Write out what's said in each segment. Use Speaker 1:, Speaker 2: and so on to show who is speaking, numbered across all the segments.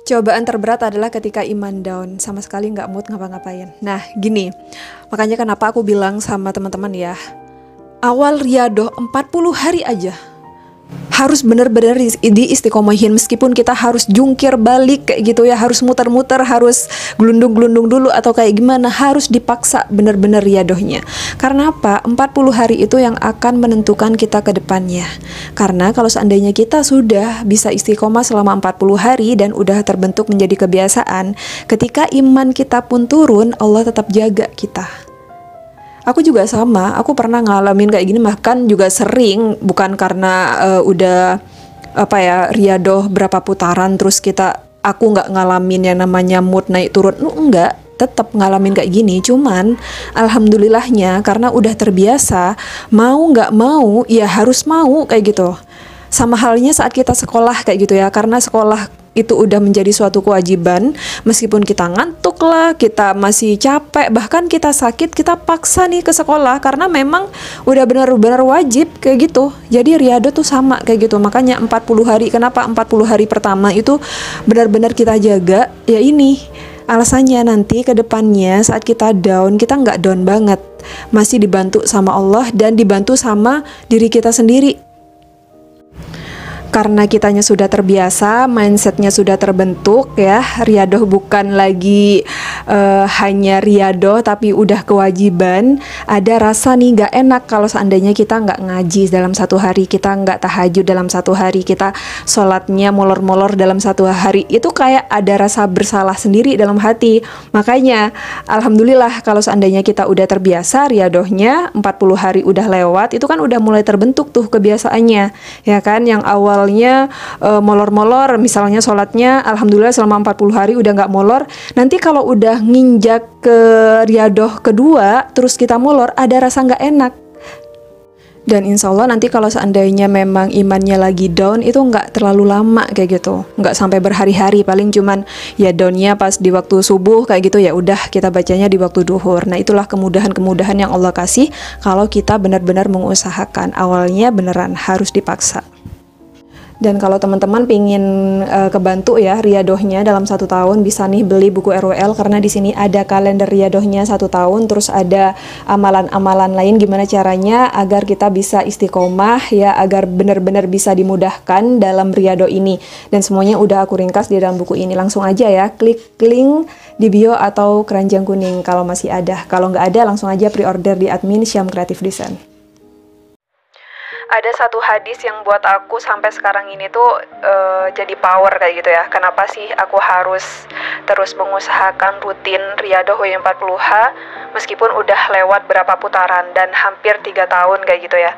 Speaker 1: Cobaan terberat adalah ketika iman down, sama sekali nggak mood ngapa-ngapain. Nah, gini, makanya kenapa aku bilang sama teman-teman ya, awal riadoh 40 hari aja harus bener-bener istiqomahin, meskipun kita harus jungkir balik kayak gitu ya, harus muter-muter, harus gelundung-gelundung dulu atau kayak gimana, harus dipaksa bener-bener riadohnya. Karena apa? 40 hari itu yang akan menentukan kita ke depannya. Karena kalau seandainya kita sudah bisa istiqomah selama 40 hari dan udah terbentuk menjadi kebiasaan, ketika iman kita pun turun, Allah tetap jaga kita. Aku juga sama, aku pernah ngalamin kayak gini, bahkan juga sering, bukan karena udah riadoh berapa putaran terus aku nggak ngalamin yang namanya mood naik turun, enggak, tetap ngalamin kayak gini. Cuman alhamdulillahnya karena udah terbiasa, mau nggak mau ya harus mau kayak gitu. Sama halnya saat kita sekolah kayak gitu ya, karena sekolah itu udah menjadi suatu kewajiban, meskipun kita ngantuk lah, kita masih capek, bahkan kita sakit, kita paksa nih ke sekolah karena memang udah benar-benar wajib kayak gitu. Jadi riado tuh sama kayak gitu. Makanya 40 hari, kenapa 40 hari pertama itu benar-benar kita jaga, ya ini alasannya nanti ke depannya saat kita down, kita nggak down banget, masih dibantu sama Allah dan dibantu sama diri kita sendiri. Karena kitanya sudah terbiasa, mindsetnya sudah terbentuk ya, riadoh bukan lagi hanya riadoh tapi udah kewajiban. Ada rasa nih gak enak kalau seandainya kita nggak ngaji dalam satu hari, kita nggak tahajud dalam satu hari, kita sholatnya molor-molor dalam satu hari, itu kayak ada rasa bersalah sendiri dalam hati. Makanya alhamdulillah kalau seandainya kita udah terbiasa, riadohnya 40 hari udah lewat, itu kan udah mulai terbentuk tuh kebiasaannya ya kan. Yang awalnya molor-molor, misalnya sholatnya alhamdulillah selama 40 hari udah nggak molor, nanti kalau udah nginjak ke riadoh kedua terus kita molor, ada rasa nggak enak. Dan insya Allah nanti kalau seandainya memang imannya lagi down, itu nggak terlalu lama kayak gitu, nggak sampai berhari-hari, paling cuman ya downnya pas di waktu subuh kayak gitu, ya udah kita bacanya di waktu duhur. Nah itulah kemudahan-kemudahan yang Allah kasih kalau kita benar-benar mengusahakan. Awalnya beneran harus dipaksa. Dan kalau teman-teman pingin kebantu ya riadohnya dalam 1 tahun, bisa nih beli buku RWL, karena di sini ada kalender riadohnya 1 tahun, terus ada amalan-amalan lain gimana caranya agar kita bisa istiqomah ya, agar benar-benar bisa dimudahkan dalam riadoh ini. Dan semuanya udah aku ringkas di dalam buku ini. Langsung aja ya, klik link di bio atau keranjang kuning kalau masih ada. Kalau nggak ada, langsung aja pre-order di admin Syam Creative Design. Ada satu hadis yang buat aku sampai sekarang ini tuh jadi power kayak gitu ya. Kenapa sih aku harus terus mengusahakan rutin riadoh W40H meskipun udah lewat berapa putaran dan hampir 3 tahun kayak gitu ya.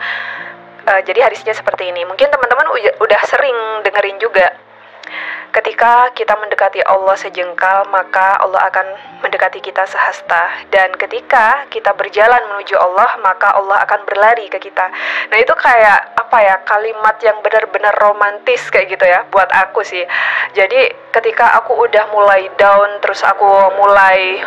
Speaker 1: Jadi hadisnya seperti ini. Mungkin teman-teman udah sering dengerin juga. Ketika kita mendekati Allah sejengkal, maka Allah akan mendekati kita sehasta. Dan ketika kita berjalan menuju Allah, maka Allah akan berlari ke kita. Nah itu kayak kalimat yang benar-benar romantis kayak gitu ya buat aku sih. Jadi ketika aku udah mulai down, terus aku mulai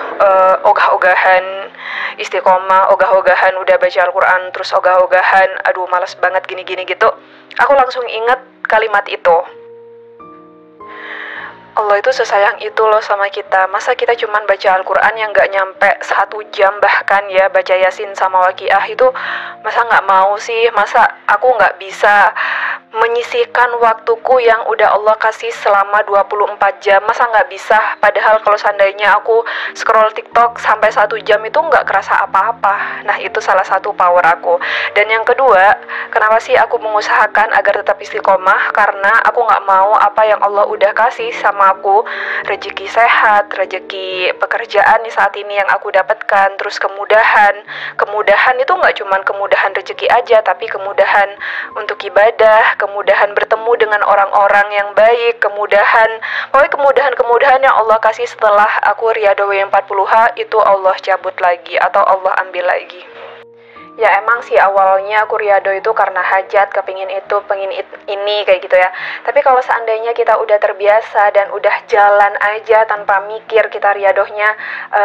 Speaker 1: ogah-ogahan istiqomah, ogah-ogahan udah baca Al-Quran, terus ogah-ogahan aduh malas banget gini-gini gitu, aku langsung ingat kalimat itu. Allah itu sesayang itu loh sama kita. Masa kita cuman baca Al-Quran yang gak nyampe 1 jam, bahkan ya baca Yasin sama Waqiah itu masa gak mau sih? Masa aku gak bisa menyisihkan waktuku yang udah Allah kasih selama 24 jam? Masa gak bisa? Padahal kalau seandainya aku scroll TikTok sampai 1 jam itu gak kerasa apa-apa. Nah itu salah satu power aku. Dan yang kedua, kenapa sih aku mengusahakan agar tetap istiqomah? Karena aku gak mau apa yang Allah udah kasih sama aku, rezeki sehat, rezeki pekerjaan nih saat ini yang aku dapatkan, terus kemudahan itu nggak cuma kemudahan rezeki aja, tapi kemudahan untuk ibadah, kemudahan bertemu dengan orang-orang yang baik, kemudahan yang Allah kasih setelah aku riadoh W40H itu Allah cabut lagi atau Allah ambil lagi. Ya emang sih awalnya aku riadoh itu karena hajat, kepingin itu, pengen ini kayak gitu ya. Tapi kalau seandainya kita udah terbiasa dan udah jalan aja tanpa mikir, kita riadohnya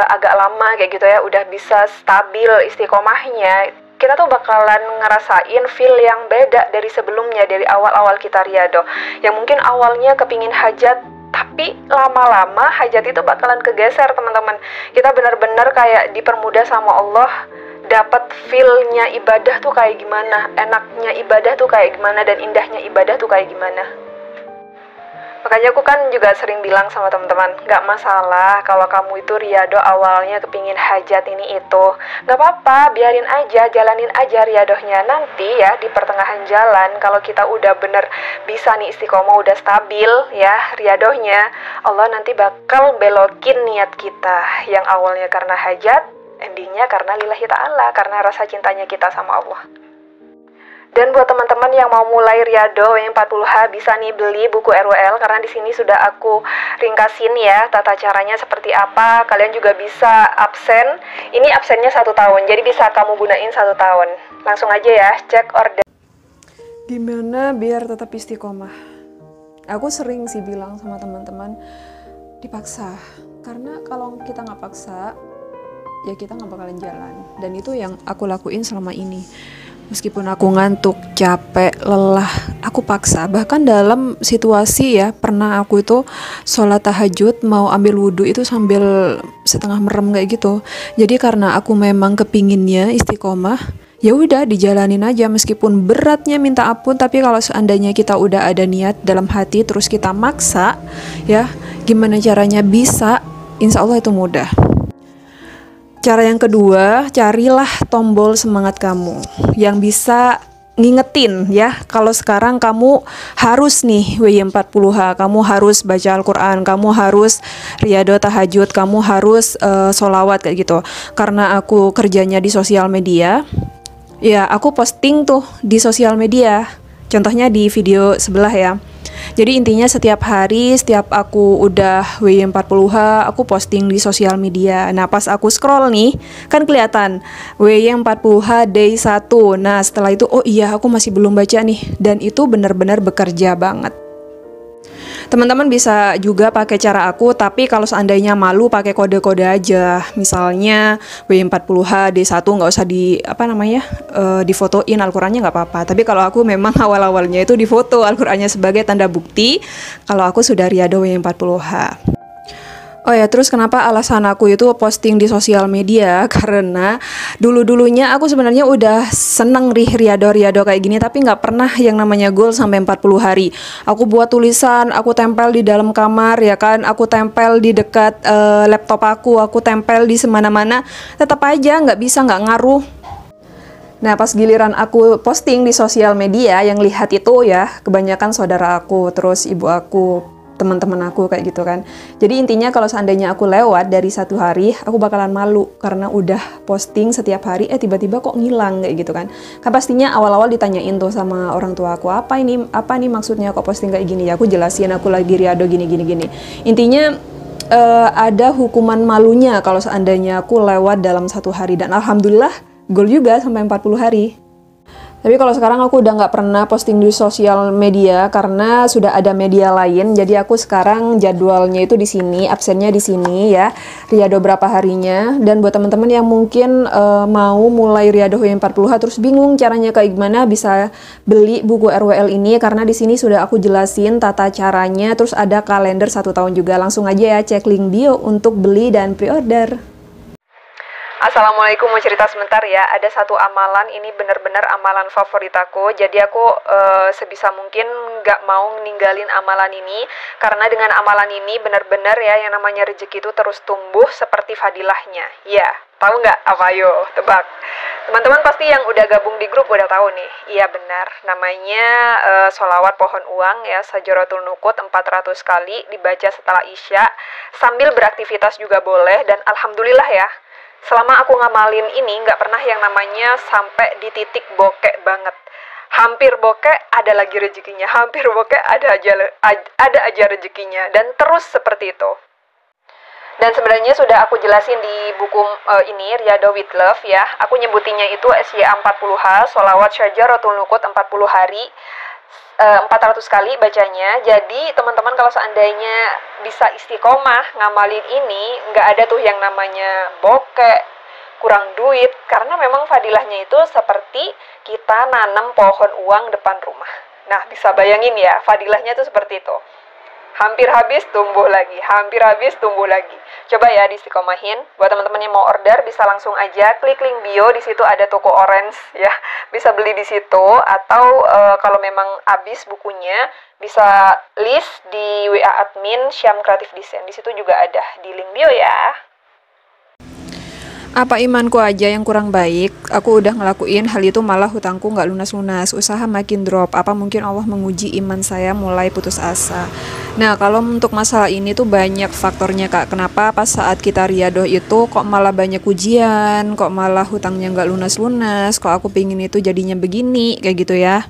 Speaker 1: agak lama kayak gitu ya, udah bisa stabil istiqomahnya, kita tuh bakalan ngerasain feel yang beda dari sebelumnya, dari awal-awal kita riadoh. Yang mungkin awalnya kepingin hajat, tapi Tapi lama-lama hajat itu bakalan kegeser teman-teman. Kita benar-benar kayak dipermudah sama Allah, dapat feel-nya ibadah tuh kayak gimana, enaknya ibadah tuh kayak gimana, dan indahnya ibadah tuh kayak gimana. Makanya aku kan juga sering bilang sama teman-teman, gak masalah kalau kamu itu riado awalnya kepingin hajat ini itu, gak apa-apa, biarin aja, jalanin aja riadohnya. Nanti ya di pertengahan jalan, kalau kita udah bener bisa nih istiqomah, udah stabil ya riadohnya, Allah nanti bakal belokin niat kita yang awalnya karena hajat, endingnya karena lillahi ta'ala, karena rasa cintanya kita sama Allah. Dan buat teman-teman yang mau mulai riado yang 40H, bisa nih beli buku RWL, karena di sini sudah aku ringkasin ya tata caranya seperti apa. Kalian juga bisa absen. Ini absennya 1 tahun, jadi bisa kamu gunain 1 tahun. Langsung aja ya cek order. Gimana biar tetap istiqomah? Aku sering sih bilang sama teman-teman, dipaksa. Karena kalau kita nggak paksa, ya kita nggak bakalan jalan. Dan itu yang aku lakuin selama ini. Meskipun aku ngantuk, capek, lelah, aku paksa. Bahkan dalam situasi ya, pernah aku itu sholat tahajud, mau ambil wudhu itu sambil setengah merem kayak gitu. Jadi karena aku memang kepinginnya istiqomah, ya udah dijalanin aja meskipun beratnya minta ampun. Tapi kalau seandainya kita udah ada niat dalam hati, terus kita maksa, ya gimana caranya bisa, insya Allah itu mudah. Cara yang kedua, carilah tombol semangat kamu yang bisa ngingetin ya, kalau sekarang kamu harus nih WY40H, kamu harus baca Al-Quran, kamu harus riado tahajud, kamu harus sholawat kayak gitu. Karena aku kerjanya di sosial media, ya aku posting tuh di sosial media, contohnya di video sebelah ya. Jadi intinya setiap hari, setiap aku udah WY40H, aku posting di sosial media. Nah pas aku scroll nih, kan kelihatan WY40H day 1. Nah setelah itu, oh iya aku masih belum baca nih. Dan itu benar-benar bekerja banget. Teman-teman bisa juga pakai cara aku, tapi kalau seandainya malu pakai kode-kode aja. Misalnya WY40H D1 nggak usah difotoin Al-Qurannya nggak apa-apa. Tapi kalau aku memang awal-awalnya itu difoto Al-Qurannya sebagai tanda bukti kalau aku sudah riado WY40H. Oh ya, terus kenapa alasan aku itu posting di sosial media? Karena dulu-dulunya aku sebenarnya udah seneng riado kayak gini, tapi nggak pernah yang namanya goal sampai 40 hari. Aku buat tulisan, aku tempel di dalam kamar ya kan, aku tempel di dekat laptop aku tempel di semana-mana, tetap aja nggak bisa, nggak ngaruh. Nah pas giliran aku posting di sosial media, yang lihat itu ya kebanyakan saudara aku, terus ibu aku, teman-teman aku kayak gitu kan. Jadi intinya kalau seandainya aku lewat dari 1 hari, aku bakalan malu karena udah posting setiap hari, tiba-tiba kok ngilang kayak gitu kan. Kan pastinya awal-awal ditanyain tuh sama orang tua aku, apa nih maksudnya kok posting kayak gini ya. Aku jelasin aku lagi riado gini. Intinya ada hukuman malunya kalau seandainya aku lewat dalam 1 hari, dan alhamdulillah goal juga sampai 40 hari. Tapi kalau sekarang aku udah nggak pernah posting di sosial media karena sudah ada media lain. Jadi aku sekarang jadwalnya itu di sini, absennya di sini ya. Riado berapa harinya. Dan buat teman-teman yang mungkin mau mulai riado WY40H terus bingung caranya kayak gimana, bisa beli buku RWL ini karena di sini sudah aku jelasin tata caranya. Terus ada kalender 1 tahun juga. Langsung aja ya cek link bio untuk beli dan pre-order. Assalamualaikum, mau cerita sebentar ya. Ada satu amalan, ini benar-benar amalan favorit aku. Jadi aku sebisa mungkin nggak mau ninggalin amalan ini, karena dengan amalan ini benar-benar ya yang namanya rezeki itu terus tumbuh seperti fadilahnya. Ya, tahu nggak apa? Yo, tebak. Teman-teman pasti yang udah gabung di grup udah tahu nih. Iya benar, namanya sholawat pohon uang ya, Sajaratul Nuqut 400 kali dibaca setelah Isya. Sambil beraktivitas juga boleh, dan alhamdulillah ya, selama aku ngamalin ini nggak pernah yang namanya sampai di titik bokek banget. Hampir bokek ada lagi rezekinya, hampir bokek ada aja rezekinya, dan terus seperti itu. Dan sebenarnya sudah aku jelasin di buku ini, Riado with Love ya. Aku nyebutinnya itu SYA40H, sholawat Sajaratul Nuqut 40 hari. 400 kali bacanya. Jadi teman-teman kalau seandainya bisa istiqomah ngamalin ini, nggak ada tuh yang namanya bokek, kurang duit, karena memang fadilahnya itu seperti kita nanam pohon uang depan rumah. Nah bisa bayangin ya, fadilahnya itu seperti itu. hampir habis tumbuh lagi, hampir habis tumbuh lagi. Coba ya diistiqomahin. Buat teman-teman yang mau order bisa langsung aja klik link bio, di situ ada toko orange ya. Bisa beli di situ atau kalau memang habis bukunya bisa list di WA admin Syam Kreatif Desain. Di situ juga ada di link bio ya. Apa imanku aja yang kurang baik? Aku udah ngelakuin hal itu malah hutangku nggak lunas-lunas. Usaha makin drop. Apa mungkin Allah menguji iman saya mulai putus asa? Nah, kalau untuk masalah ini tuh banyak faktornya, Kak. Kenapa pas saat kita riadoh itu kok malah banyak ujian, kok malah hutangnya nggak lunas-lunas, kok aku pingin itu jadinya begini, kayak gitu ya.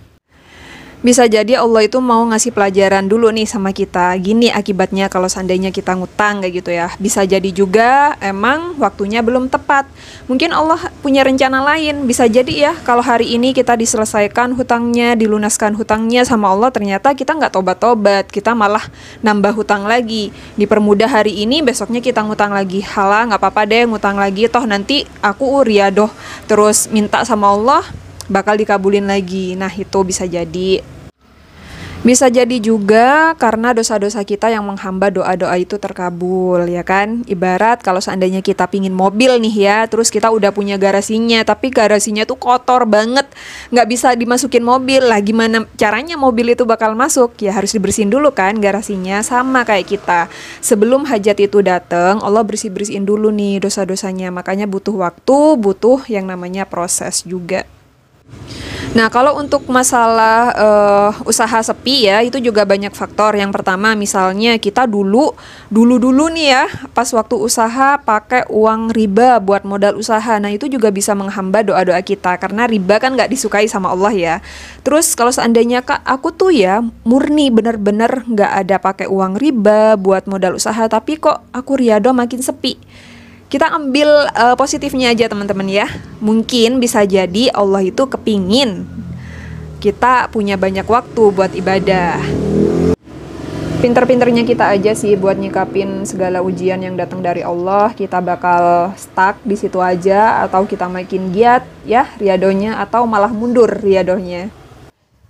Speaker 1: Bisa jadi Allah itu mau ngasih pelajaran dulu nih sama kita. Gini akibatnya kalau seandainya kita ngutang kayak gitu ya. Bisa jadi juga emang waktunya belum tepat. Mungkin Allah punya rencana lain. Bisa jadi ya kalau hari ini kita diselesaikan hutangnya, dilunaskan hutangnya sama Allah, ternyata kita nggak tobat-tobat. Kita malah nambah hutang lagi. Dipermudah hari ini, besoknya kita ngutang lagi. Halah nggak apa-apa deh ngutang lagi. Toh nanti aku riadoh terus minta sama Allah bakal dikabulin lagi. Nah itu bisa jadi. Bisa jadi juga karena dosa-dosa kita yang menghambat doa-doa itu terkabul, ya kan? Ibarat kalau seandainya kita pingin mobil nih ya, terus kita udah punya garasinya, tapi garasinya tuh kotor banget, nggak bisa dimasukin mobil. Lah gimana caranya mobil itu bakal masuk? Ya harus dibersihin dulu kan garasinya, sama kayak kita. Sebelum hajat itu datang, Allah bersih-bersihin dulu nih dosa-dosanya. Makanya butuh waktu, butuh yang namanya proses juga. Nah, kalau untuk masalah usaha sepi ya, itu juga banyak faktor. Yang pertama, misalnya kita dulu nih ya, pas waktu usaha pakai uang riba buat modal usaha. Nah, itu juga bisa menghambat doa-doa kita, karena riba kan nggak disukai sama Allah ya. Terus kalau seandainya Kak, aku tuh ya murni bener-bener nggak ada pakai uang riba buat modal usaha, tapi kok aku riado makin sepi. Kita ambil positifnya aja teman-teman ya. Mungkin bisa jadi Allah itu kepingin kita punya banyak waktu buat ibadah. Pinter-pinternya kita aja sih buat nyikapin segala ujian yang datang dari Allah. Kita bakal stuck di situ aja, atau kita makin giat ya riadonya, atau malah mundur riadohnya.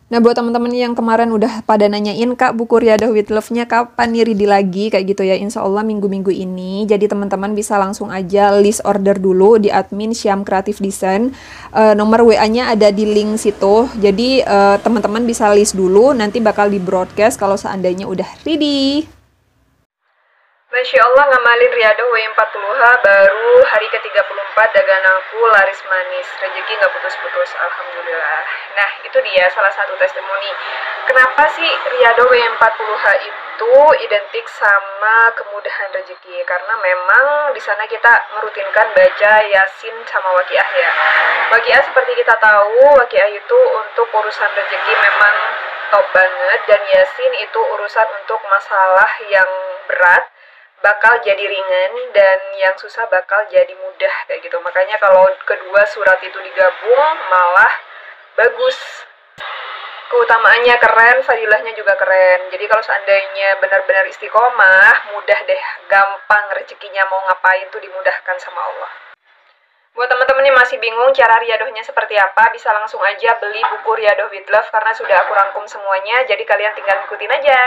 Speaker 1: Nah, buat teman-teman yang kemarin udah pada nanyain, Kak, buku Riyadah with Love-nya kapan nih ready lagi, kayak gitu ya, insya Allah minggu-minggu ini. Jadi teman-teman bisa langsung aja list order dulu di admin Syam Kreatif Desain. Nomor WA-nya ada di link situ. Jadi teman-teman bisa list dulu, nanti bakal di broadcast kalau seandainya udah ready. Masya Allah, ngamalin Riyadoh W40H baru hari ke-34, daganganku laris manis, rezeki nggak putus-putus, alhamdulillah. Nah, itu dia salah satu testimoni. Kenapa sih Riyadoh W40H itu identik sama kemudahan rezeki? Karena memang di sana kita merutinkan baca Yasin sama Waqiah ya. Waqiah seperti kita tahu, Waqiah itu untuk urusan rezeki memang top banget, dan Yasin itu urusan untuk masalah yang berat bakal jadi ringan, dan yang susah bakal jadi mudah kayak gitu. Makanya kalau kedua surat itu digabung malah bagus. Keutamaannya keren, fadilahnya juga keren. Jadi kalau seandainya benar-benar istiqomah, mudah deh, gampang rezekinya mau ngapain tuh dimudahkan sama Allah. Buat teman-teman yang masih bingung cara riadohnya seperti apa, bisa langsung aja beli buku Riyadoh with Love karena sudah aku rangkum semuanya. Jadi kalian tinggal ikutin aja.